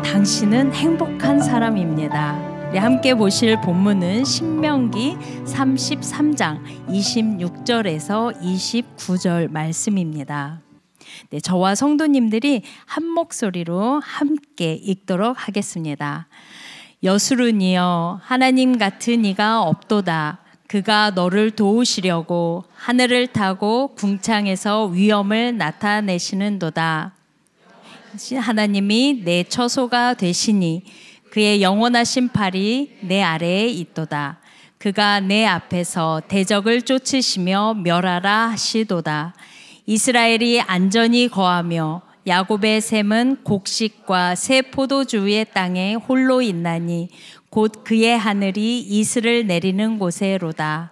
당신은 행복한 사람입니다. 네, 함께 보실 본문은 신명기 33장 26절에서 29절 말씀입니다. 네, 저와 성도님들이 한 목소리로 함께 읽도록 하겠습니다. 여수르니여, 하나님 같은 이가 없도다. 그가 너를 도우시려고 하늘을 타고 궁창에서 위엄을 나타내시는도다. 하나님이 내 처소가 되시니 그의 영원하신 팔이 내 아래에 있도다. 그가 내 앞에서 대적을 쫓으시며 멸하라 하시도다. 이스라엘이 안전히 거하며 야곱의 샘은 곡식과 새 포도주의 땅에 홀로 있나니 곧 그의 하늘이 이슬을 내리는 곳에로다.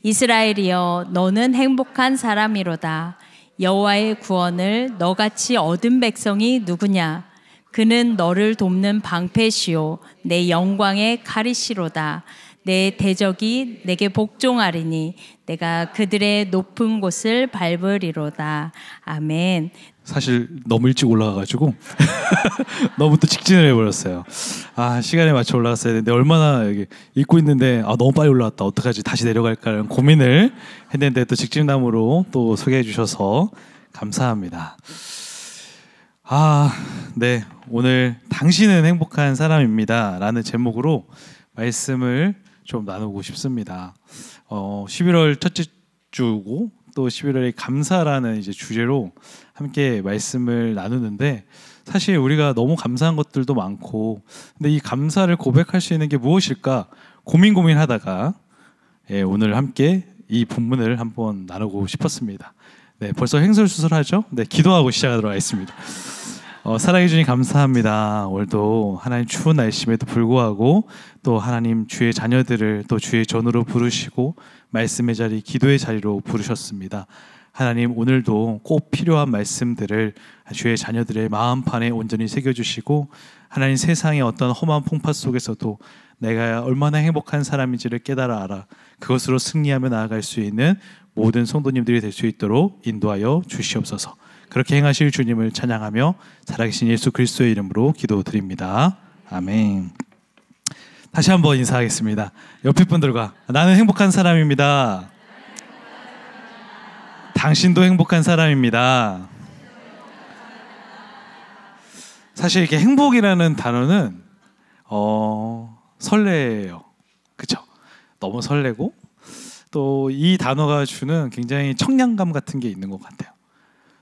이스라엘이여, 너는 행복한 사람이로다. 여호와의 구원을 너같이 얻은 백성이 누구냐? 그는 너를 돕는 방패시오 내 영광의 칼이시로다. 내 대적이 내게 복종하리니 내가 그들의 높은 곳을 밟으리로다. 아멘. 사실 너무 일찍 올라가가지고 너무 또 직진을 해버렸어요. 시간에 맞춰 올라갔어야 되는데 얼마나 여기 읽고 있는데 너무 빨리 올라왔다. 어떡하지? 다시 내려갈까라는 고민을 했는데 또 직진남으로 또 소개해 주셔서 감사합니다. 네, 오늘 당신은 행복한 사람입니다 라는 제목으로 말씀을 좀 나누고 싶습니다. 11월 첫째 주고 또 11월의 감사라는 이제 주제로 함께 말씀을 나누는데, 사실 우리가 너무 감사한 것들도 많고, 근데 이 감사를 고백할 수 있는 게 무엇일까 고민하다가 오늘 함께 이 본문을 한번 나누고 싶었습니다. 네, 벌써 횡설수설하죠? 네, 기도하고 시작하도록 하겠습니다. 사랑해 주님 감사합니다. 오늘도 하나님 추운 날씨에도 불구하고 또 하나님 주의 자녀들을 또 주의 전으로 부르시고 말씀의 자리, 기도의 자리로 부르셨습니다. 하나님, 오늘도 꼭 필요한 말씀들을 주의 자녀들의 마음판에 온전히 새겨주시고, 하나님 세상의 어떤 험한 풍파 속에서도 내가 얼마나 행복한 사람인지를 깨달아 알아 그것으로 승리하며 나아갈 수 있는 모든 성도님들이 될 수 있도록 인도하여 주시옵소서. 그렇게 행하실 주님을 찬양하며 살아계신 예수 그리스도의 이름으로 기도드립니다. 아멘. 다시 한번 인사하겠습니다. 옆에 분들과 나는 행복한 사람입니다. 당신도 행복한 사람입니다. 사실 이렇게 행복이라는 단어는 설레요. 그쵸? 너무 설레고 또 이 단어가 주는 굉장히 청량감 같은 게 있는 것 같아요.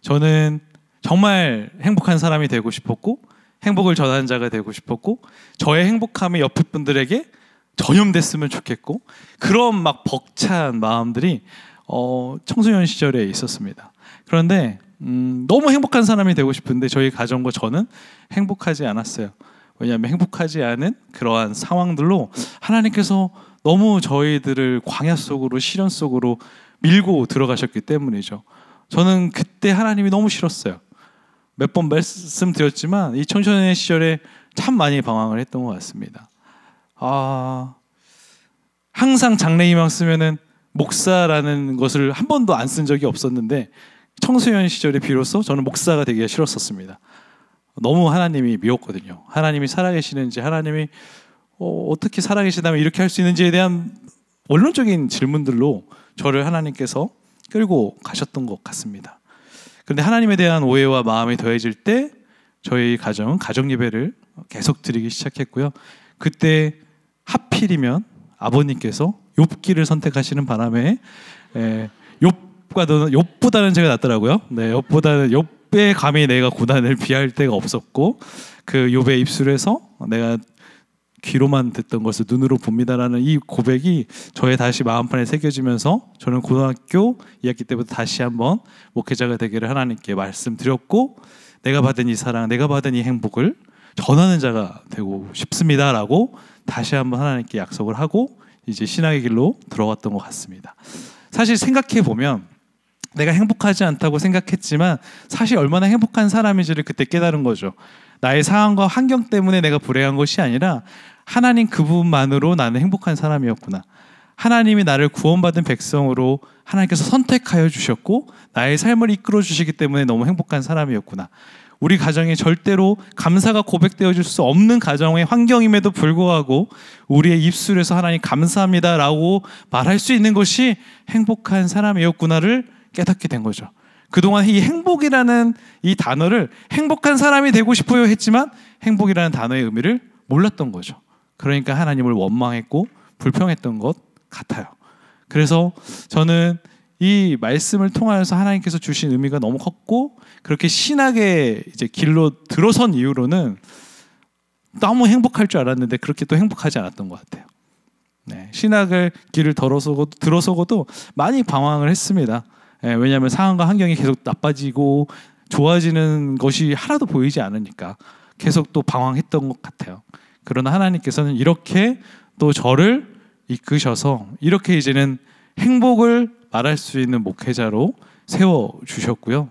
저는 정말 행복한 사람이 되고 싶었고, 행복을 전하는 자가 되고 싶었고, 저의 행복함이 옆에 분들에게 전염됐으면 좋겠고, 그런 막 벅찬 마음들이 청소년 시절에 있었습니다. 그런데 너무 행복한 사람이 되고 싶은데 저희 가정과 저는 행복하지 않았어요. 왜냐하면 행복하지 않은 그러한 상황들로 하나님께서 너무 저희들을 광야 속으로, 시련 속으로 밀고 들어가셨기 때문이죠. 저는 그때 하나님이 너무 싫었어요. 몇 번 말씀드렸지만 이 청소년 시절에 참 많이 방황을 했던 것 같습니다. 항상 장래희망 쓰면은 목사라는 것을 한 번도 안 쓴 적이 없었는데 청소년 시절에 비로소 저는 목사가 되기가 싫었었습니다. 너무 하나님이 미웠거든요. 하나님이 살아계시는지, 하나님이 어떻게 살아계시다면 이렇게 할 수 있는지에 대한 원론적인 질문들로 저를 하나님께서 끌고 가셨던 것 같습니다. 그런데 하나님에 대한 오해와 마음이 더해질 때 저희 가정은 가정 예배를 계속 드리기 시작했고요. 그때 하필이면 아버님께서 욥기를 선택하시는 바람에 욥보다는 제가 낫더라고요. 네, 욥의 감히 내가 고난을 비할 데가 없었고, 그 욥의 입술에서 내가 귀로만 듣던 것을 눈으로 봅니다라는 이 고백이 저의 다시 마음판에 새겨지면서 저는 고등학교 2학기 때부터 다시 한번 목회자가 되기를 하나님께 말씀드렸고, 내가 받은 이 사랑, 내가 받은 이 행복을 전하는 자가 되고 싶습니다라고 다시 한번 하나님께 약속을 하고 이제 신학의 길로 들어갔던 것 같습니다. 사실 생각해 보면 내가 행복하지 않다고 생각했지만 사실 얼마나 행복한 사람인지를 그때 깨달은 거죠. 나의 상황과 환경 때문에 내가 불행한 것이 아니라 하나님 그분만으로 나는 행복한 사람이었구나. 하나님이 나를 구원받은 백성으로 하나님께서 선택하여 주셨고 나의 삶을 이끌어 주시기 때문에 너무 행복한 사람이었구나. 우리 가정에 절대로 감사가 고백되어 줄 수 없는 가정의 환경임에도 불구하고 우리의 입술에서 하나님 감사합니다라고 말할 수 있는 것이 행복한 사람이었구나를 깨닫게 된 거죠. 그동안 이 행복이라는 이 단어를 행복한 사람이 되고 싶어요 했지만 행복이라는 단어의 의미를 몰랐던 거죠. 그러니까 하나님을 원망했고 불평했던 것 같아요. 그래서 저는 이 말씀을 통하여서 하나님께서 주신 의미가 너무 컸고 그렇게 신학의 이제 길로 들어선 이후로는 너무 행복할 줄 알았는데 그렇게 또 행복하지 않았던 것 같아요. 네, 신학을 길을 들어서고도 많이 방황을 했습니다. 네, 왜냐하면 상황과 환경이 계속 나빠지고 좋아지는 것이 하나도 보이지 않으니까 계속 또 방황했던 것 같아요. 그러나 하나님께서는 이렇게 또 저를 이끄셔서 이렇게 이제는 행복을 말할 수 있는 목회자로 세워 주셨고요.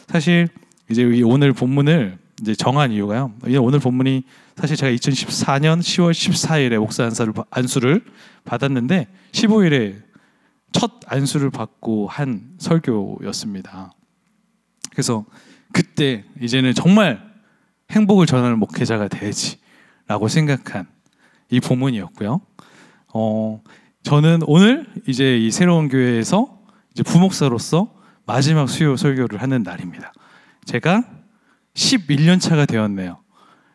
사실 이제 오늘 본문을 이제 정한 이유가요. 오늘 본문이 사실 제가 2014년 10월 14일에 목사 안수를 받았는데 15일에 첫 안수를 받고 한 설교였습니다. 그래서 그때 이제는 정말 행복을 전하는 목회자가 돼야지라고 생각한 이 본문이었고요. 저는 오늘 이제 이 새로운 교회에서 이제 부목사로서 마지막 수요 설교를 하는 날입니다. 제가 11년 차가 되었네요.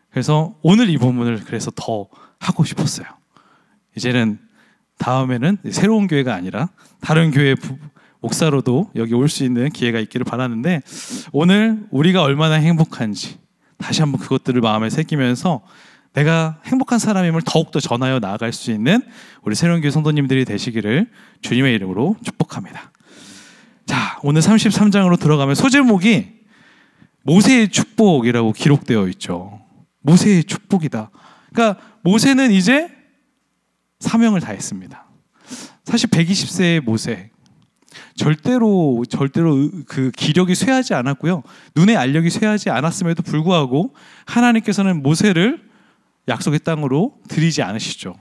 그래서 오늘 이 본문을 그래서 더 하고 싶었어요. 이제는 다음에는 새로운 교회가 아니라 다른 교회 목사로도 여기 올 수 있는 기회가 있기를 바라는데 오늘 우리가 얼마나 행복한지 다시 한번 그것들을 마음에 새기면서 내가 행복한 사람임을 더욱더 전하여 나아갈 수 있는 우리 새로운 교회 성도님들이 되시기를 주님의 이름으로 축복합니다. 자, 오늘 33장으로 들어가면 소제목이 모세의 축복이라고 기록되어 있죠. 모세의 축복이다. 그러니까 모세는 이제 사명을 다했습니다. 사실 120세의 모세 절대로 그 기력이 쇠하지 않았고요. 눈의 알력이 쇠하지 않았음에도 불구하고 하나님께서는 모세를 약속의 땅으로 들이지 않으시죠.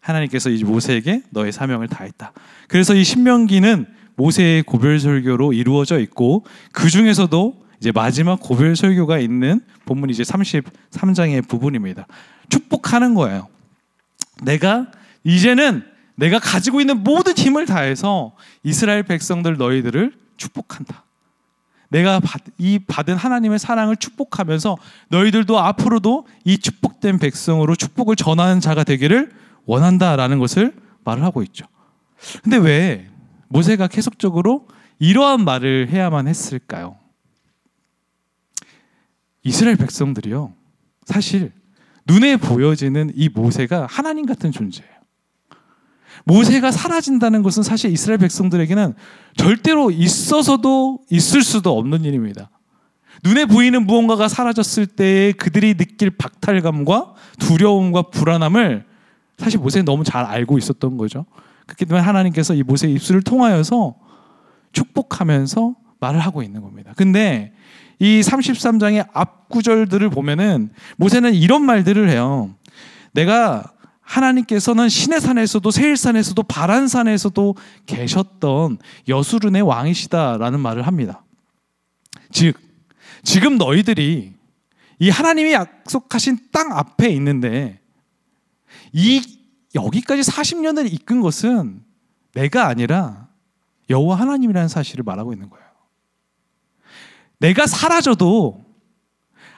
하나님께서 이제 모세에게 너의 사명을 다했다. 그래서 이 신명기는 모세의 고별 설교로 이루어져 있고 그 중에서도 이제 마지막 고별 설교가 있는 본문이 이제 33장의 부분입니다. 축복하는 거예요. 이제는 내가 가지고 있는 모든 힘을 다해서 이스라엘 백성들 너희들을 축복한다. 내가 받은 하나님의 사랑을 축복하면서 너희들도 앞으로도 이 축복된 백성으로 축복을 전하는 자가 되기를 원한다라는 것을 말을 하고 있죠. 근데 왜 모세가 계속적으로 이러한 말을 해야만 했을까요? 이스라엘 백성들이요, 사실 눈에 보여지는 이 모세가 하나님 같은 존재예요. 모세가 사라진다는 것은 사실 이스라엘 백성들에게는 절대로 있어서도 있을 수도 없는 일입니다. 눈에 보이는 무언가가 사라졌을 때 그들이 느낄 박탈감과 두려움과 불안함을 사실 모세는 너무 잘 알고 있었던 거죠. 그렇기 때문에 하나님께서 이 모세의 입술을 통하여서 축복하면서 말을 하고 있는 겁니다. 근데 이 33장의 앞 구절들을 보면은 모세는 이런 말들을 해요. 내가 하나님께서는 시내산에서도 세일산에서도 바란산에서도 계셨던 여수른의 왕이시다라는 말을 합니다. 즉 지금 너희들이 이 하나님이 약속하신 땅 앞에 있는데 여기까지 40년을 이끈 것은 내가 아니라 여호와 하나님이라는 사실을 말하고 있는 거예요. 내가 사라져도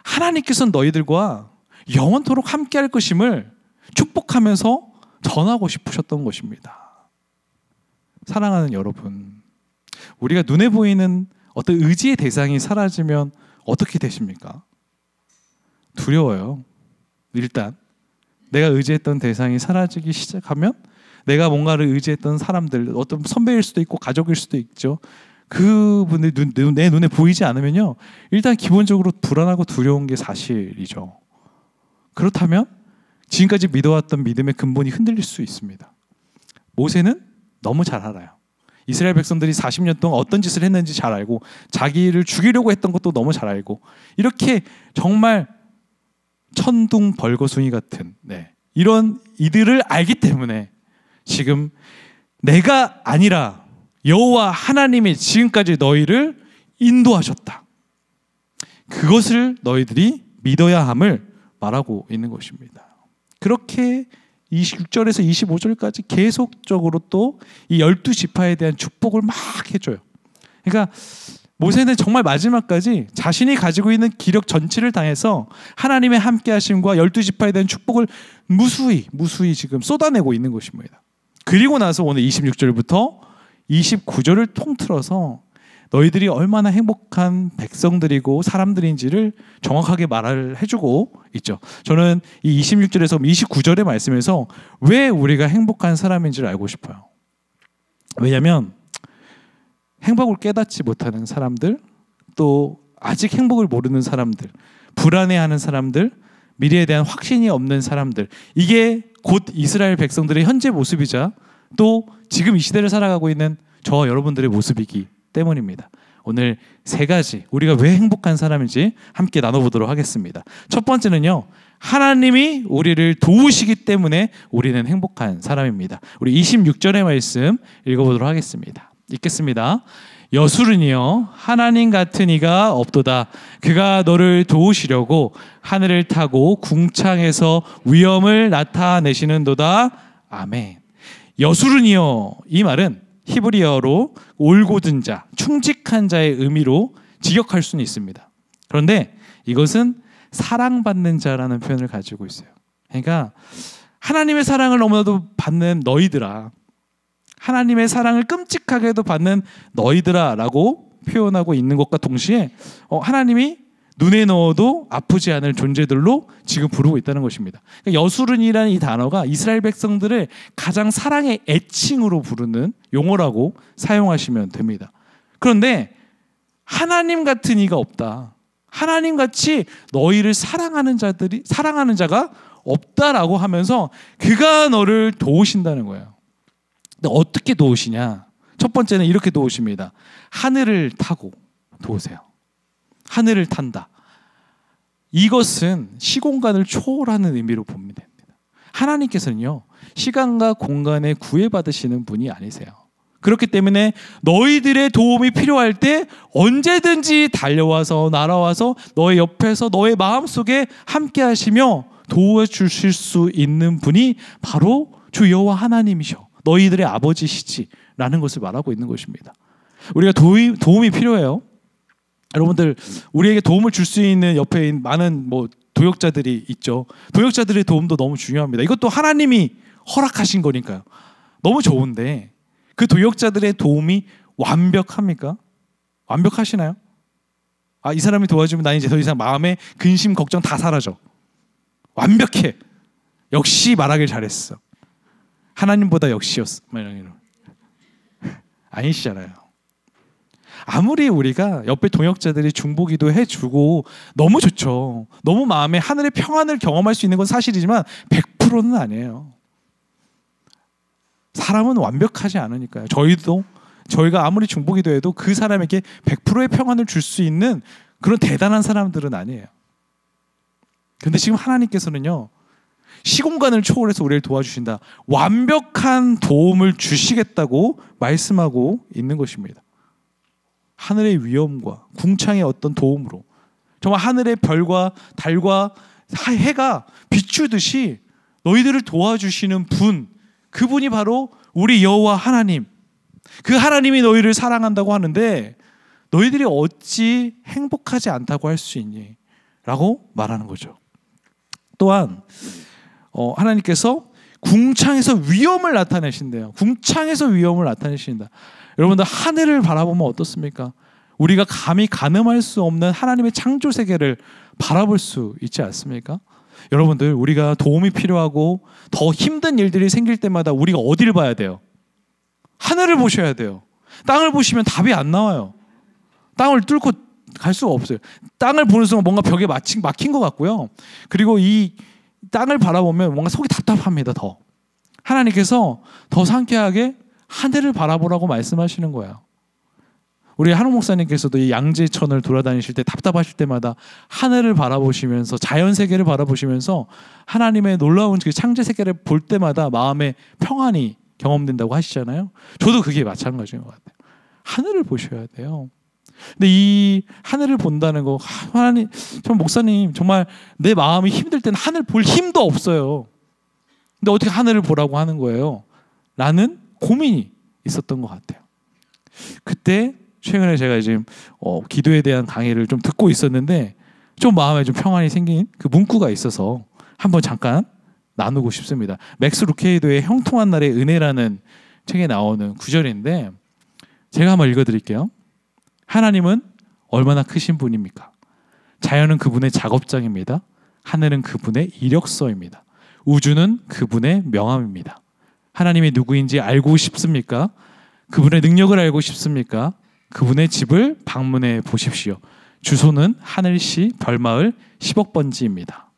하나님께서는 너희들과 영원토록 함께할 것임을 축복하면서 전하고 싶으셨던 것입니다. 사랑하는 여러분, 우리가 눈에 보이는 어떤 의지의 대상이 사라지면 어떻게 되십니까? 두려워요. 일단 내가 의지했던 대상이 사라지기 시작하면 내가 뭔가를 의지했던 사람들, 어떤 선배일 수도 있고 가족일 수도 있죠. 그분의 내 눈에 보이지 않으면요, 일단 기본적으로 불안하고 두려운 게 사실이죠. 그렇다면 지금까지 믿어왔던 믿음의 근본이 흔들릴 수 있습니다. 모세는 너무 잘 알아요. 이스라엘 백성들이 40년 동안 어떤 짓을 했는지 잘 알고 자기를 죽이려고 했던 것도 너무 잘 알고 이렇게 정말 천둥 벌거숭이 같은 이런 이들을 알기 때문에 지금 내가 아니라 여호와 하나님이 지금까지 너희를 인도하셨다. 그것을 너희들이 믿어야 함을 말하고 있는 것입니다. 그렇게 26절에서 25절까지 계속적으로 또 이 12지파에 대한 축복을 막 해줘요. 그러니까 모세는 정말 마지막까지 자신이 가지고 있는 기력 전체를 당해서 하나님의 함께 하심과 12지파에 대한 축복을 무수히 지금 쏟아내고 있는 것입니다. 그리고 나서 오늘 26절부터 29절을 통틀어서 너희들이 얼마나 행복한 백성들이고 사람들인지를 정확하게 말을 해주고 있죠. 저는 이 26절에서 29절의 말씀에서 왜 우리가 행복한 사람인지를 알고 싶어요. 왜냐하면 행복을 깨닫지 못하는 사람들, 또 아직 행복을 모르는 사람들, 불안해하는 사람들, 미래에 대한 확신이 없는 사람들, 이게 곧 이스라엘 백성들의 현재 모습이자 또 지금 이 시대를 살아가고 있는 저와 여러분들의 모습이기 때문입니다. 오늘 세 가지 우리가 왜 행복한 사람인지 함께 나눠보도록 하겠습니다. 첫 번째는요, 하나님이 우리를 도우시기 때문에 우리는 행복한 사람입니다. 우리 26절의 말씀 읽어보도록 하겠습니다. 읽겠습니다. 여술은이여 하나님 같은 이가 없도다. 그가 너를 도우시려고 하늘을 타고 궁창에서 위엄을 나타내시는도다. 아멘. 여술은이여, 이 말은 히브리어로 올곧은 자, 충직한 자의 의미로 직역할 수는 있습니다. 그런데 이것은 사랑받는 자라는 표현을 가지고 있어요. 그러니까 하나님의 사랑을 너무나도 받는 너희들아, 하나님의 사랑을 끔찍하게도 받는 너희들아 라고 표현하고 있는 것과 동시에 하나님이 눈에 넣어도 아프지 않을 존재들로 지금 부르고 있다는 것입니다. 그러니까 여술은이라는 이 단어가 이스라엘 백성들을 가장 사랑의 애칭으로 부르는 용어라고 사용하시면 됩니다. 그런데 하나님 같은 이가 없다. 하나님같이 너희를 사랑하는 자가 없다라고 하면서 그가 너를 도우신다는 거예요. 근데 어떻게 도우시냐? 첫 번째는 이렇게 도우십니다. 하늘을 타고 도우세요. 하늘을 탄다. 이것은 시공간을 초월하는 의미로 보면 됩니다. 하나님께서는요, 시간과 공간에 구애받으시는 분이 아니세요. 그렇기 때문에 너희들의 도움이 필요할 때 언제든지 달려와서 날아와서 너의 옆에서 너의 마음속에 함께 하시며 도와주실 수 있는 분이 바로 주 여호와 하나님이셔. 너희들의 아버지시지 라는 것을 말하고 있는 것입니다. 우리가 도움이 필요해요. 여러분들, 우리에게 도움을 줄 수 있는 옆에 많은 도역자들이 있죠. 도역자들의 도움도 너무 중요합니다. 이것도 하나님이 허락하신 거니까요. 너무 좋은데 그 도역자들의 도움이 완벽합니까? 완벽하시나요? 이 사람이 도와주면 난 이제 더 이상 마음에 근심 걱정 다 사라져. 완벽해. 역시 말하길 잘했어. 하나님보다 역시였어. 아니시잖아요. 아무리 우리가 옆에 동역자들이 중보기도 해주고 너무 좋죠. 너무 마음에 하늘의 평안을 경험할 수 있는 건 사실이지만 100%는 아니에요. 사람은 완벽하지 않으니까요. 저희가 아무리 중보기도 해도 그 사람에게 100%의 평안을 줄 수 있는 그런 대단한 사람들은 아니에요. 그런데 지금 하나님께서는요, 시공간을 초월해서 우리를 도와주신다. 완벽한 도움을 주시겠다고 말씀하고 있는 것입니다. 하늘의 위엄과 궁창의 어떤 도움으로 정말 하늘의 별과 달과 해가 비추듯이 너희들을 도와주시는 분, 그분이 바로 우리 여호와 하나님. 그 하나님이 너희를 사랑한다고 하는데 너희들이 어찌 행복하지 않다고 할 수 있니? 라고 말하는 거죠. 또한 하나님께서 궁창에서 위엄을 나타내신대요. 궁창에서 위엄을 나타내신다. 여러분들, 하늘을 바라보면 어떻습니까? 우리가 감히 가늠할 수 없는 하나님의 창조 세계를 바라볼 수 있지 않습니까? 여러분들, 우리가 도움이 필요하고 더 힘든 일들이 생길 때마다 우리가 어디를 봐야 돼요? 하늘을 보셔야 돼요. 땅을 보시면 답이 안 나와요. 땅을 뚫고 갈 수가 없어요. 땅을 보는 순간 뭔가 벽에 막힌 것 같고요. 그리고 이 땅을 바라보면 뭔가 속이 답답합니다. 더 하나님께서 더 상쾌하게 하늘을 바라보라고 말씀하시는 거예요. 우리 한옥 목사님께서도 이 양재천을 돌아다니실 때 답답하실 때마다 하늘을 바라보시면서 자연 세계를 바라보시면서 하나님의 놀라운 그 창조 세계를 볼 때마다 마음에 평안이 경험된다고 하시잖아요. 저도 그게 마찬가지인 것 같아요. 하늘을 보셔야 돼요. 근데 이 하늘을 본다는 거, 하나님, 전 목사님 정말 내 마음이 힘들 때는 하늘 볼 힘도 없어요. 근데 어떻게 하늘을 보라고 하는 거예요? 라는 고민이 있었던 것 같아요. 그때 최근에 제가 지금 기도에 대한 강의를 좀 듣고 있었는데 좀 마음에 좀 평안이 생긴 그 문구가 있어서 한번 잠깐 나누고 싶습니다. 맥스 루케이도의 형통한 날의 은혜라는 책에 나오는 구절인데 제가 한번 읽어드릴게요. 하나님은 얼마나 크신 분입니까? 자연은 그분의 작업장입니다. 하늘은 그분의 이력서입니다. 우주는 그분의 명함입니다. 하나님이 누구인지 알고 싶습니까? 그분의 능력을 알고 싶습니까? 그분의 집을 방문해 보십시오. 주소는 하늘시 별마을 10억 번지입니다.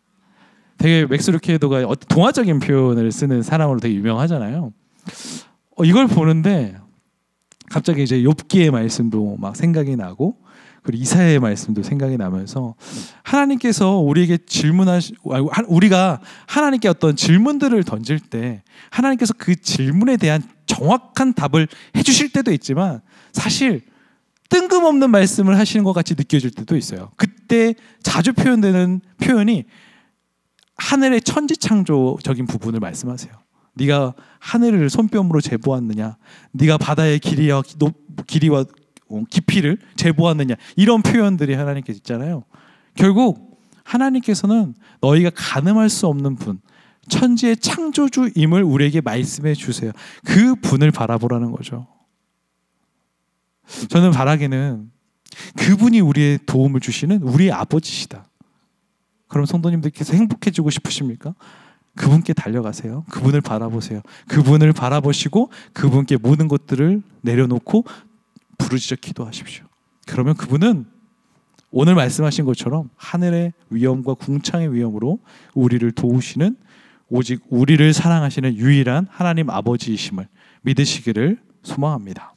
되게 맥스 루케이도가 동화적인 표현을 쓰는 사람으로 되게 유명하잖아요. 이걸 보는데 갑자기 이제 욥기의 말씀도 막 생각이 나고 그리고 이사야의 말씀도 생각이 나면서 하나님께서 우리에게 우리가 하나님께 어떤 질문들을 던질 때 하나님께서 그 질문에 대한 정확한 답을 해주실 때도 있지만 사실 뜬금없는 말씀을 하시는 것 같이 느껴질 때도 있어요. 그때 자주 표현되는 표현이 하늘의 천지창조적인 부분을 말씀하세요. 네가 하늘을 손뼉으로 재보았느냐, 네가 바다의 길이와 깊이를 재보았느냐, 이런 표현들이 하나님께 있잖아요. 결국 하나님께서는 너희가 가늠할 수 없는 분, 천지의 창조주임을 우리에게 말씀해 주세요. 그 분을 바라보라는 거죠. 저는 바라기는 그분이 우리의 도움을 주시는 우리의 아버지시다. 그럼 성도님들께서 행복해지고 싶으십니까? 그분께 달려가세요. 그분을 바라보세요. 그분을 바라보시고 그분께 모든 것들을 내려놓고 부르짖어 기도하십시오. 그러면 그분은 오늘 말씀하신 것처럼 하늘의 위엄과 궁창의 위엄으로 우리를 도우시는, 오직 우리를 사랑하시는 유일한 하나님 아버지이심을 믿으시기를 소망합니다.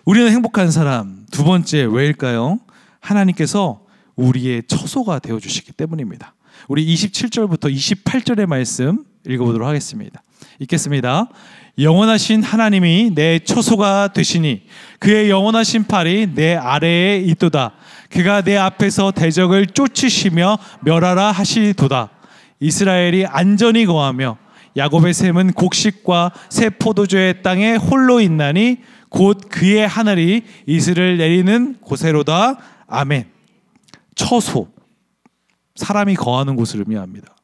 우리는 행복한 사람, 두 번째 왜일까요? 하나님께서 우리의 처소가 되어주시기 때문입니다. 우리 27절부터 28절의 말씀 읽어보도록 하겠습니다. 읽겠습니다. 영원하신 하나님이 내 처소가 되시니 그의 영원하신 팔이 내 아래에 있도다. 그가 내 앞에서 대적을 쫓으시며 멸하라 하시도다. 이스라엘이 안전히 거하며 야곱의 샘은 곡식과 새 포도주의 땅에 홀로 있나니 곧 그의 하늘이 이슬을 내리는 곳에로다. 아멘. 처소, 사람이 거하는 곳을 의미합니다.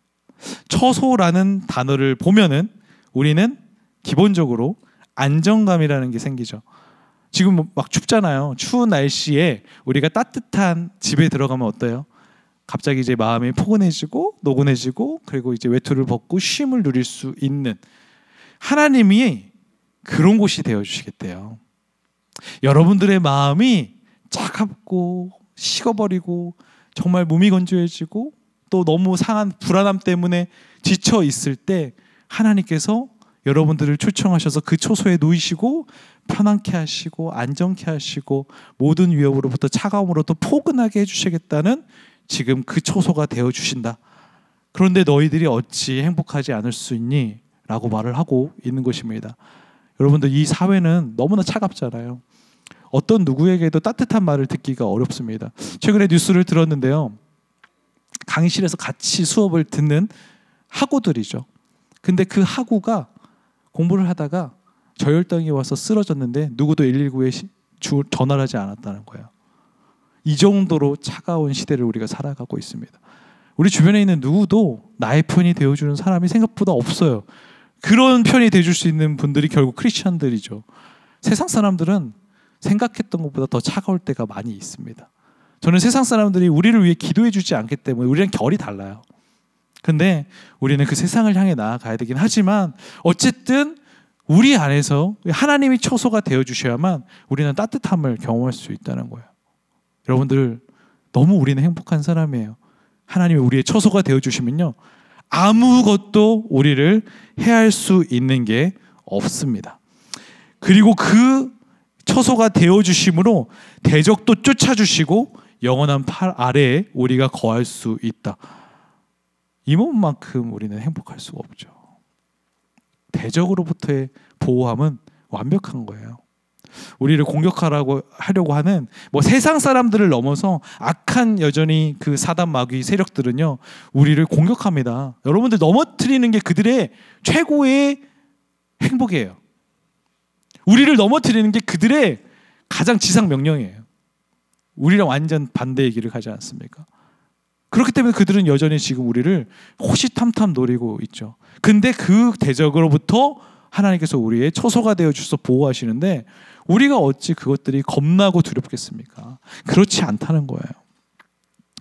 처소라는 단어를 보면은 우리는 기본적으로 안정감이라는 게 생기죠. 지금 막 춥잖아요. 추운 날씨에 우리가 따뜻한 집에 들어가면 어때요? 갑자기 이제 마음이 포근해지고 노곤해지고 그리고 이제 외투를 벗고 쉼을 누릴 수 있는, 하나님이 그런 곳이 되어주시겠대요. 여러분들의 마음이 차갑고 식어버리고 정말 몸이 건조해지고 또 너무 상한 불안함 때문에 지쳐 있을 때 하나님께서 여러분들을 초청하셔서 그 처소에 놓이시고 편안케 하시고 안정케 하시고 모든 위협으로부터 차가움으로부터 포근하게 해주시겠다는 지금 그 처소가 되어주신다. 그런데 너희들이 어찌 행복하지 않을 수 있니? 라고 말을 하고 있는 것입니다. 여러분들, 이 사회는 너무나 차갑잖아요. 어떤 누구에게도 따뜻한 말을 듣기가 어렵습니다. 최근에 뉴스를 들었는데요. 강의실에서 같이 수업을 듣는 학우들이죠. 근데 그 학우가 공부를 하다가 저혈당이 와서 쓰러졌는데 누구도 119에 전화를 하지 않았다는 거예요. 이 정도로 차가운 시대를 우리가 살아가고 있습니다. 우리 주변에 있는 누구도 나의 편이 되어주는 사람이 생각보다 없어요. 그런 편이 되어줄 수 있는 분들이 결국 크리스천들이죠. 세상 사람들은 생각했던 것보다 더 차가울 때가 많이 있습니다. 저는 세상 사람들이 우리를 위해 기도해 주지 않기 때문에 우리랑 결이 달라요. 근데 우리는 그 세상을 향해 나아가야 되긴 하지만 어쨌든 우리 안에서 하나님이 처소가 되어주셔야만 우리는 따뜻함을 경험할 수 있다는 거예요. 여러분들, 너무 우리는 행복한 사람이에요. 하나님이 우리의 처소가 되어주시면요, 아무것도 우리를 해할 수 있는 게 없습니다. 그리고 그 처소가 되어주심으로 대적도 쫓아주시고 영원한 팔 아래에 우리가 거할 수 있다. 이 몸만큼 우리는 행복할 수가 없죠. 대적으로부터의 보호함은 완벽한 거예요. 우리를 공격하려고 하는 세상 사람들을 넘어서 악한 여전히 그 사단 마귀 세력들은요, 우리를 공격합니다. 여러분들 넘어뜨리는 게 그들의 최고의 행복이에요. 우리를 넘어뜨리는 게 그들의 가장 지상 명령이에요. 우리랑 완전 반대의 길을 가지 않습니까? 그렇기 때문에 그들은 여전히 지금 우리를 호시탐탐 노리고 있죠. 근데 그 대적으로부터 하나님께서 우리의 처소가 되어 주셔서 보호하시는데 우리가 어찌 그것들이 겁나고 두렵겠습니까? 그렇지 않다는 거예요.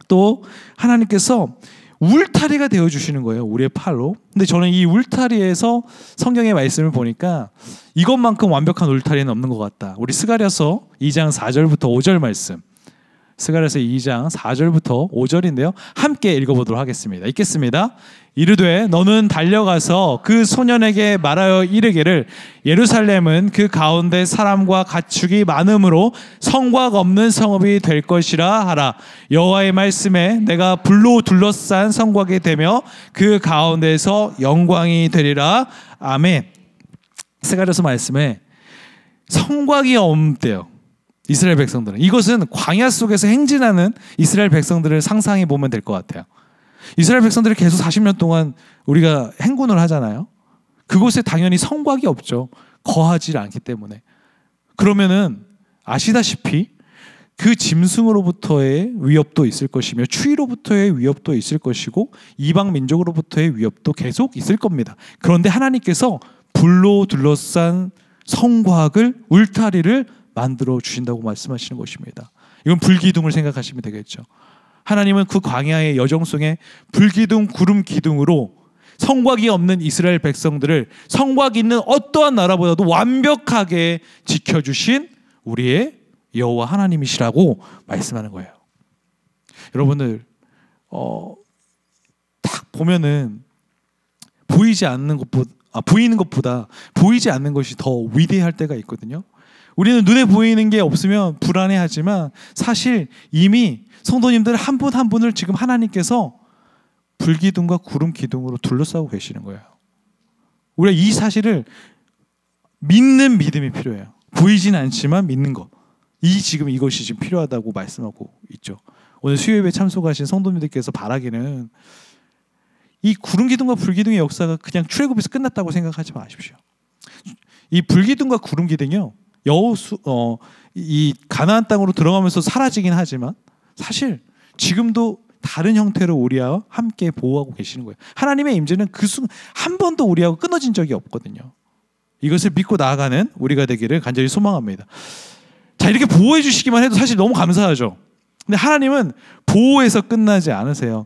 또 하나님께서 울타리가 되어 주시는 거예요. 우리의 팔로. 근데 저는 이 울타리에서 성경의 말씀을 보니까 이것만큼 완벽한 울타리는 없는 것 같다. 우리 스가랴서 2장 4절부터 5절 말씀, 스가랴서 2장 4절부터 5절인데요. 함께 읽어보도록 하겠습니다. 읽겠습니다. 이르되 너는 달려가서 그 소년에게 말하여 이르기를 예루살렘은 그 가운데 사람과 가축이 많음으로 성곽 없는 성읍이 될 것이라 하라. 여호와의 말씀에 내가 불로 둘러싼 성곽이 되며 그 가운데서 영광이 되리라. 아멘. 스가랴서 말씀에 성곽이 없대요. 이스라엘 백성들은. 이것은 광야 속에서 행진하는 이스라엘 백성들을 상상해 보면 될 것 같아요. 이스라엘 백성들이 계속 40년 동안 우리가 행군을 하잖아요. 그곳에 당연히 성곽이 없죠. 거하지 않기 때문에. 그러면은 아시다시피 그 짐승으로부터의 위협도 있을 것이며 추위로부터의 위협도 있을 것이고 이방 민족으로부터의 위협도 계속 있을 겁니다. 그런데 하나님께서 불로 둘러싼 성곽을, 울타리를 만들어 주신다고 말씀하시는 것입니다. 이건 불기둥을 생각하시면 되겠죠. 하나님은 그 광야의 여정 속에 불기둥, 구름 기둥으로 성곽이 없는 이스라엘 백성들을 성곽이 있는 어떠한 나라보다도 완벽하게 지켜주신 우리의 여호와 하나님이시라고 말씀하는 거예요. 여러분들 딱 보면은 보이는 것보다 보이지 않는 것이 더 위대할 때가 있거든요. 우리는 눈에 보이는 게 없으면 불안해하지만 사실 이미 성도님들 한 분 한 분을 지금 하나님께서 불기둥과 구름 기둥으로 둘러싸고 계시는 거예요. 우리가 이 사실을 믿는 믿음이 필요해요. 보이진 않지만 믿는 것. 지금 이것이 지금 필요하다고 말씀하고 있죠. 오늘 수요예배 참석하신 성도님들께서 바라기는 이 구름 기둥과 불기둥의 역사가 그냥 출애굽에서 끝났다고 생각하지 마십시오. 이 불기둥과 구름 기둥이요, 이 가나안 땅으로 들어가면서 사라지긴 하지만 사실 지금도 다른 형태로 우리와 함께 보호하고 계시는 거예요. 하나님의 임재는 한 번도 우리하고 끊어진 적이 없거든요. 이것을 믿고 나아가는 우리가 되기를 간절히 소망합니다. 자, 이렇게 보호해 주시기만 해도 사실 너무 감사하죠. 근데 하나님은 보호해서 끝나지 않으세요.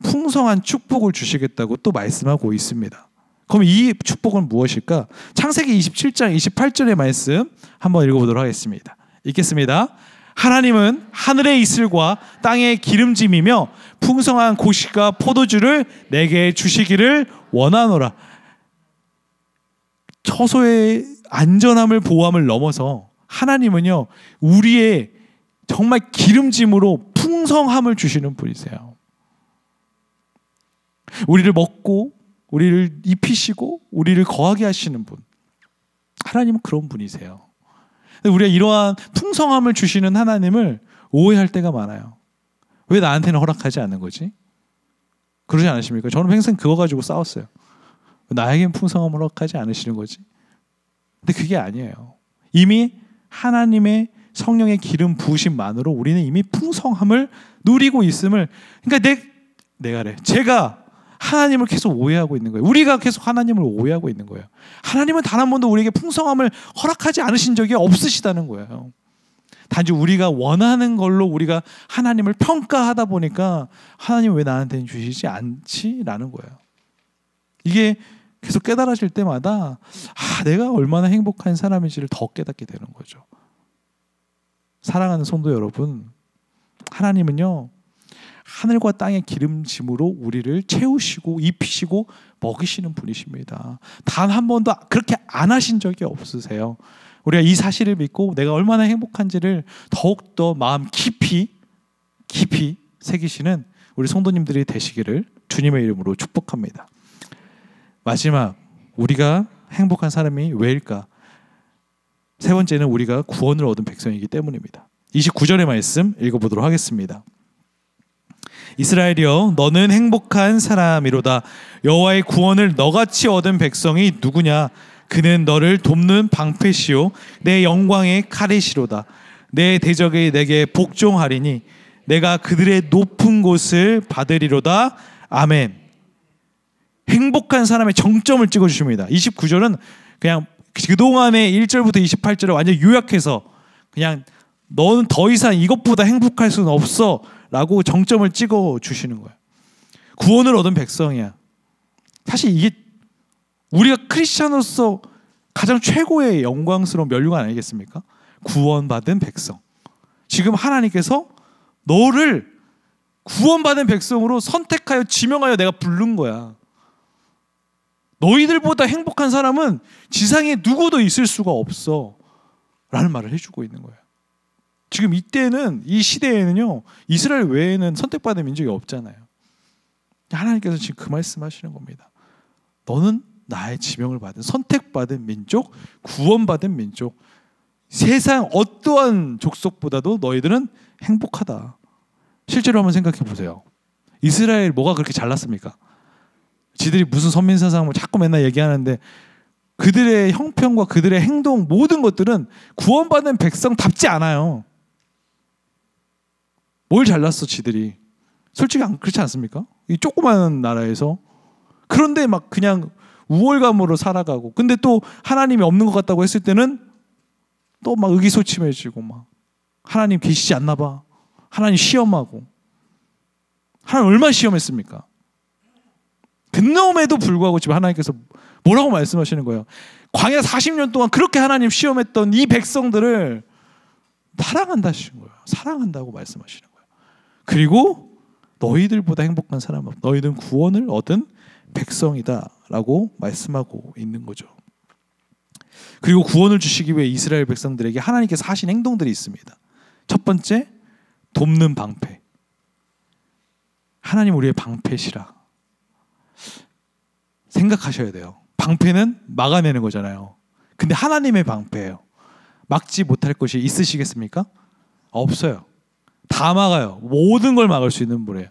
풍성한 축복을 주시겠다고 또 말씀하고 있습니다. 그럼 이 축복은 무엇일까? 창세기 27장 28절의 말씀 한번 읽어보도록 하겠습니다. 읽겠습니다. 하나님은 하늘의 이슬과 땅의 기름짐이며 풍성한 곡식과 포도주를 내게 주시기를 원하노라. 처소의 안전함을, 보호함을 넘어서 하나님은요, 우리의 정말 기름짐으로 풍성함을 주시는 분이세요. 우리를 먹고 우리를 입히시고 우리를 거하게 하시는 분, 하나님은 그런 분이세요. 우리가 이러한 풍성함을 주시는 하나님을 오해할 때가 많아요. 왜 나한테는 허락하지 않는 거지? 그러지 않으십니까? 저는 평생 그거 가지고 싸웠어요. 나에겐 풍성함을 허락하지 않으시는 거지? 근데 그게 아니에요. 이미 하나님의 성령의 기름 부으심만으로 우리는 이미 풍성함을 누리고 있음을, 그러니까 제가 하나님을 계속 오해하고 있는 거예요. 우리가 계속 하나님을 오해하고 있는 거예요. 하나님은 단 한 번도 우리에게 풍성함을 허락하지 않으신 적이 없으시다는 거예요. 단지 우리가 원하는 걸로 우리가 하나님을 평가하다 보니까 하나님 왜 나한테는 주시지 않지라는 거예요. 이게 계속 깨달아질 때마다 내가 얼마나 행복한 사람인지를 더 깨닫게 되는 거죠. 사랑하는 성도 여러분, 하나님은요, 하늘과 땅의 기름짐으로 우리를 채우시고 입히시고 먹이시는 분이십니다. 단 한 번도 그렇게 안 하신 적이 없으세요. 우리가 이 사실을 믿고 내가 얼마나 행복한지를 더욱더 마음 깊이 새기시는 우리 성도님들이 되시기를 주님의 이름으로 축복합니다. 마지막, 우리가 행복한 사람이 왜일까? 세 번째는 우리가 구원을 얻은 백성이기 때문입니다. 29절의 말씀 읽어보도록 하겠습니다. 이스라엘이여, 너는 행복한 사람이로다. 여호와의 구원을 너같이 얻은 백성이 누구냐? 그는 너를 돕는 방패시요 내 영광의 칼이시로다. 내 대적이 내게 복종하리니 내가 그들의 높은 곳을 받으리로다. 아멘. 행복한 사람의 정점을 찍어주십니다. 29절은 그냥 그동안의 1절부터 28절을 완전히 요약해서 그냥 너는 더 이상 이것보다 행복할 수는 없어 라고 정점을 찍어주시는 거예요. 구원을 얻은 백성이야. 사실 이게 우리가 크리스찬으로서 가장 최고의 영광스러운 멸류관 아니겠습니까? 구원받은 백성. 지금 하나님께서 너를 구원받은 백성으로 선택하여 지명하여 내가 부른 거야. 너희들보다 행복한 사람은 지상에 누구도 있을 수가 없어 라는 말을 해주고 있는 거예요. 지금 이때는, 이 시대에는요, 이스라엘 외에는 선택받은 민족이 없잖아요. 하나님께서 지금 그 말씀 하시는 겁니다. 너는 나의 지명을 받은, 선택받은 민족, 구원받은 민족, 세상 어떠한 족속보다도 너희들은 행복하다. 실제로 한번 생각해 보세요. 이스라엘 뭐가 그렇게 잘났습니까? 지들이 무슨 선민사상을 자꾸 맨날 얘기하는데 그들의 형편과 그들의 행동, 모든 것들은 구원받은 백성답지 않아요. 뭘 잘났어 지들이. 솔직히 그렇지 않습니까? 이 조그마한 나라에서. 그런데 막 그냥 우월감으로 살아가고, 근데 또 하나님이 없는 것 같다고 했을 때는 또 막 의기소침해지고, 막 하나님 계시지 않나 봐, 하나님 시험하고. 하나님 얼마나 시험했습니까? 그놈에도 불구하고 지금 하나님께서 뭐라고 말씀하시는 거예요? 광야 40년 동안 그렇게 하나님 시험했던 이 백성들을 사랑한다시는 거예요. 사랑한다고 말씀하시는 거예요. 그리고 너희들보다 행복한 사람은, 너희들은 구원을 얻은 백성이다 라고 말씀하고 있는 거죠. 그리고 구원을 주시기 위해 이스라엘 백성들에게 하나님께서 하신 행동들이 있습니다. 첫 번째, 돕는 방패. 하나님 우리의 방패시라. 생각하셔야 돼요. 방패는 막아내는 거잖아요. 근데 하나님의 방패예요. 막지 못할 것이 있으시겠습니까? 없어요. 다 막아요. 모든 걸 막을 수 있는 분이에요.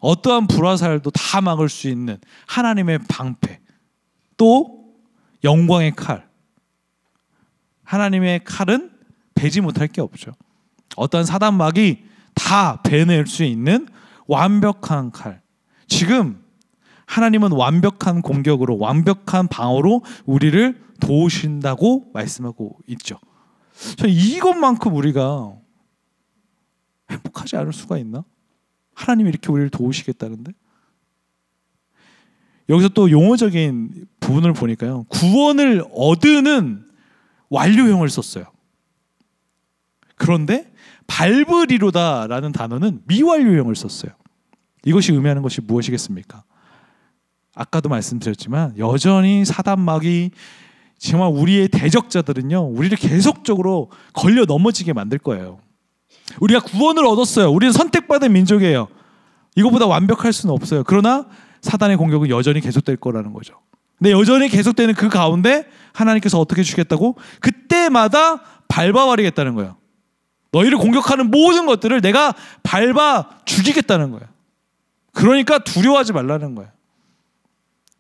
어떠한 불화살도 다 막을 수 있는 하나님의 방패. 또 영광의 칼. 하나님의 칼은 베지 못할 게 없죠. 어떠한 사단막이 다 베낼 수 있는 완벽한 칼. 지금 하나님은 완벽한 공격으로, 완벽한 방어로 우리를 도우신다고 말씀하고 있죠. 이것만큼 우리가 행복하지 않을 수가 있나? 하나님이 이렇게 우리를 도우시겠다는데? 여기서 또 용어적인 부분을 보니까요, 구원을 얻으는 완료형을 썼어요. 그런데 밟으리로다 라는 단어는 미완료형을 썼어요. 이것이 의미하는 것이 무엇이겠습니까? 아까도 말씀드렸지만 여전히 사단막이, 정말 우리의 대적자들은요, 우리를 계속적으로 걸려 넘어지게 만들 거예요. 우리가 구원을 얻었어요. 우리는 선택받은 민족이에요. 이거보다 완벽할 수는 없어요. 그러나 사단의 공격은 여전히 계속될 거라는 거죠. 근데 여전히 계속되는 그 가운데 하나님께서 어떻게 주겠다고? 그때마다 밟아버리겠다는 거예요. 너희를 공격하는 모든 것들을 내가 밟아 죽이겠다는 거예요. 그러니까 두려워하지 말라는 거예요.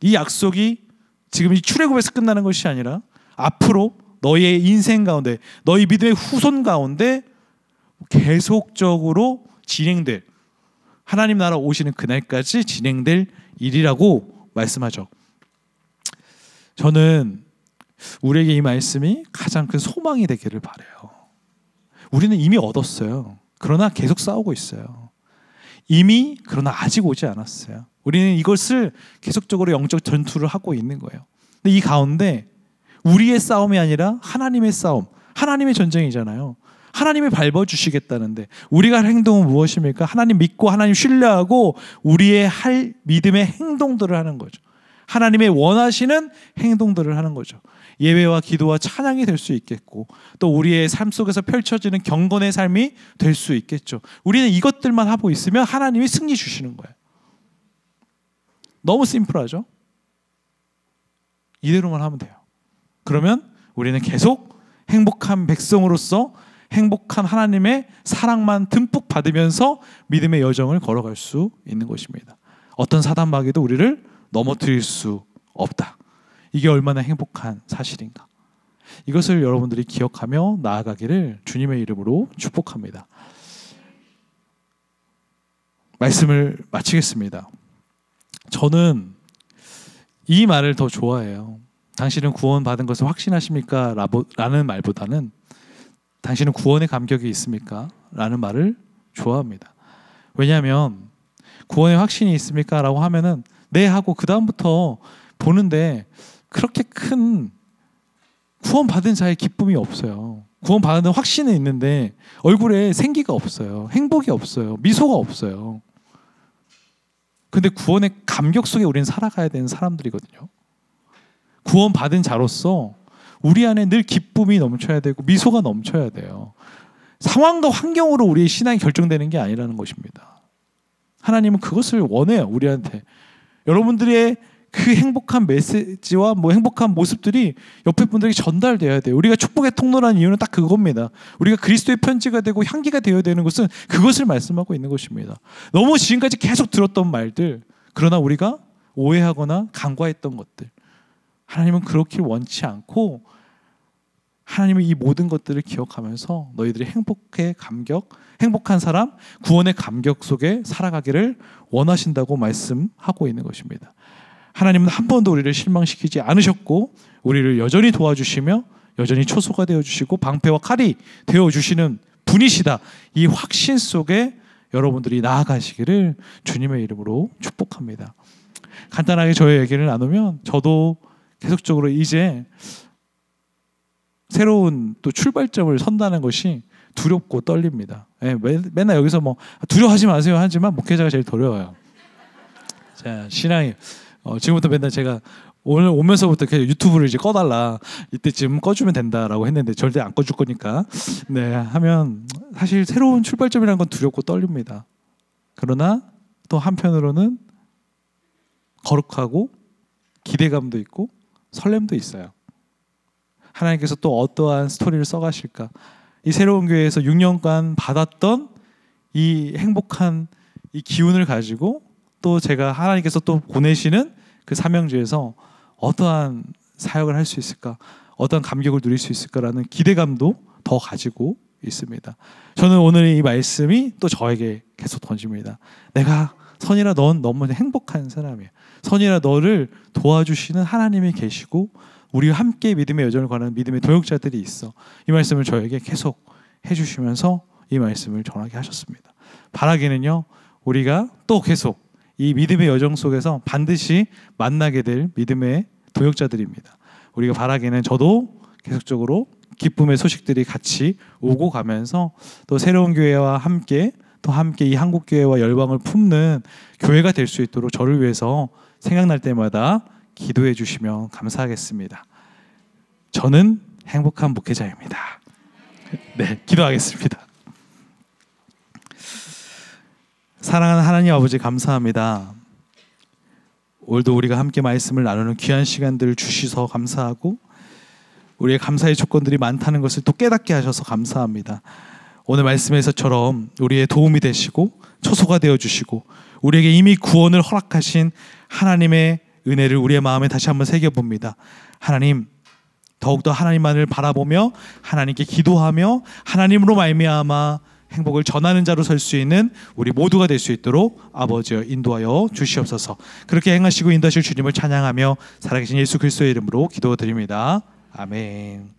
이 약속이 지금 이 출애굽에서 끝나는 것이 아니라 앞으로 너희의 인생 가운데, 너희 믿음의 후손 가운데 계속적으로 진행될, 하나님 나라 오시는 그날까지 진행될 일이라고 말씀하죠. 저는 우리에게 이 말씀이 가장 큰 소망이 되기를 바라요. 우리는 이미 얻었어요. 그러나 계속 싸우고 있어요. 이미, 그러나 아직 오지 않았어요. 우리는 이것을 계속적으로 영적 전투를 하고 있는 거예요. 근데 이 가운데 우리의 싸움이 아니라 하나님의 싸움, 하나님의 전쟁이잖아요. 하나님이 밟아주시겠다는데 우리가 할 행동은 무엇입니까? 하나님 믿고 하나님 신뢰하고 우리의 할 믿음의 행동들을 하는 거죠. 하나님의 원하시는 행동들을 하는 거죠. 예배와 기도와 찬양이 될 수 있겠고 또 우리의 삶 속에서 펼쳐지는 경건의 삶이 될 수 있겠죠. 우리는 이것들만 하고 있으면 하나님이 승리 주시는 거예요. 너무 심플하죠? 이대로만 하면 돼요. 그러면 우리는 계속 행복한 백성으로서 행복한 하나님의 사랑만 듬뿍 받으면서 믿음의 여정을 걸어갈 수 있는 것입니다. 어떤 사단마귀도 우리를 넘어뜨릴 수 없다. 이게 얼마나 행복한 사실인가. 이것을 여러분들이 기억하며 나아가기를 주님의 이름으로 축복합니다. 말씀을 마치겠습니다. 저는 이 말을 더 좋아해요. 당신은 구원받은 것을 확신하십니까? 라는 말보다는 당신은 구원의 감격이 있습니까? 라는 말을 좋아합니다. 왜냐하면 구원의 확신이 있습니까? 라고 하면은 네 하고 그 다음부터 보는데 그렇게 큰 구원받은 자의 기쁨이 없어요. 구원받은 확신은 있는데 얼굴에 생기가 없어요. 행복이 없어요. 미소가 없어요. 근데 구원의 감격 속에 우리는 살아가야 되는 사람들이거든요. 구원받은 자로서 우리 안에 늘 기쁨이 넘쳐야 되고 미소가 넘쳐야 돼요. 상황과 환경으로 우리의 신앙이 결정되는 게 아니라는 것입니다. 하나님은 그것을 원해요. 우리한테. 여러분들의 그 행복한 메시지와 행복한 모습들이 옆에 분들에게 전달돼야 돼요. 우리가 축복의 통로라는 이유는 딱 그겁니다. 우리가 그리스도의 편지가 되고 향기가 되어야 되는 것은 그것을 말씀하고 있는 것입니다. 너무 지금까지 계속 들었던 말들, 그러나 우리가 오해하거나 간과했던 것들, 하나님은 그렇게 원치 않고 하나님은 이 모든 것들을 기억하면서 너희들이 행복한 사람, 구원의 감격 속에 살아가기를 원하신다고 말씀하고 있는 것입니다. 하나님은 한 번도 우리를 실망시키지 않으셨고 우리를 여전히 도와주시며 여전히 초소가 되어주시고 방패와 칼이 되어주시는 분이시다. 이 확신 속에 여러분들이 나아가시기를 주님의 이름으로 축복합니다. 간단하게 저의 얘기를 나누면 저도 계속적으로 이제 새로운 또 출발점을 선다는 것이 두렵고 떨립니다. 맨날 여기서 두려워하지 마세요 하지만 목회자가 제일 두려워요. 자, 신앙이 지금부터 맨날 제가 오늘 오면서부터 계속 유튜브를 이제 꺼달라, 이때쯤 꺼주면 된다라고 했는데 절대 안 꺼줄 거니까 하면 사실 새로운 출발점이라는 건 두렵고 떨립니다. 그러나 또 한편으로는 거룩하고 기대감도 있고 설렘도 있어요. 하나님께서 또 어떠한 스토리를 써가실까. 이 새로운 교회에서 6년간 받았던 이 행복한 이 기운을 가지고 또 제가 하나님께서 또 보내시는 그 사명지에서 어떠한 사역을 할 수 있을까, 어떠한 감격을 누릴 수 있을까라는 기대감도 더 가지고 있습니다. 저는 오늘 이 말씀이 또 저에게 계속 던집니다. 내가 선이라 넌 너무 행복한 사람이야. 선이라 너를 도와주시는 하나님이 계시고 우리와 함께 믿음의 여정을 가는 믿음의 동역자들이 있어. 이 말씀을 저에게 계속 해주시면서 이 말씀을 전하게 하셨습니다. 바라기는요, 우리가 또 계속 이 믿음의 여정 속에서 반드시 만나게 될 믿음의 동역자들입니다. 우리가 바라기는 저도 계속적으로 기쁨의 소식들이 같이 오고 가면서 또 새로운 교회와 함께 이 한국교회와 열방을 품는 교회가 될 수 있도록 저를 위해서 생각날 때마다 기도해 주시면 감사하겠습니다. 저는 행복한 목회자입니다. 네, 기도하겠습니다. 사랑하는 하나님 아버지 감사합니다. 오늘도 우리가 함께 말씀을 나누는 귀한 시간들을 주셔서 감사하고 우리의 감사의 조건들이 많다는 것을 또 깨닫게 하셔서 감사합니다. 오늘 말씀에서처럼 우리의 도움이 되시고 초소가 되어주시고 우리에게 이미 구원을 허락하신 하나님의 은혜를 우리의 마음에 다시 한번 새겨봅니다. 하나님, 더욱더 하나님만을 바라보며 하나님께 기도하며 하나님으로 말미암아 행복을 전하는 자로 설 수 있는 우리 모두가 될 수 있도록 아버지여 인도하여 주시옵소서. 그렇게 행하시고 인도하실 주님을 찬양하며 살아계신 예수 그리스도의 이름으로 기도드립니다. 아멘.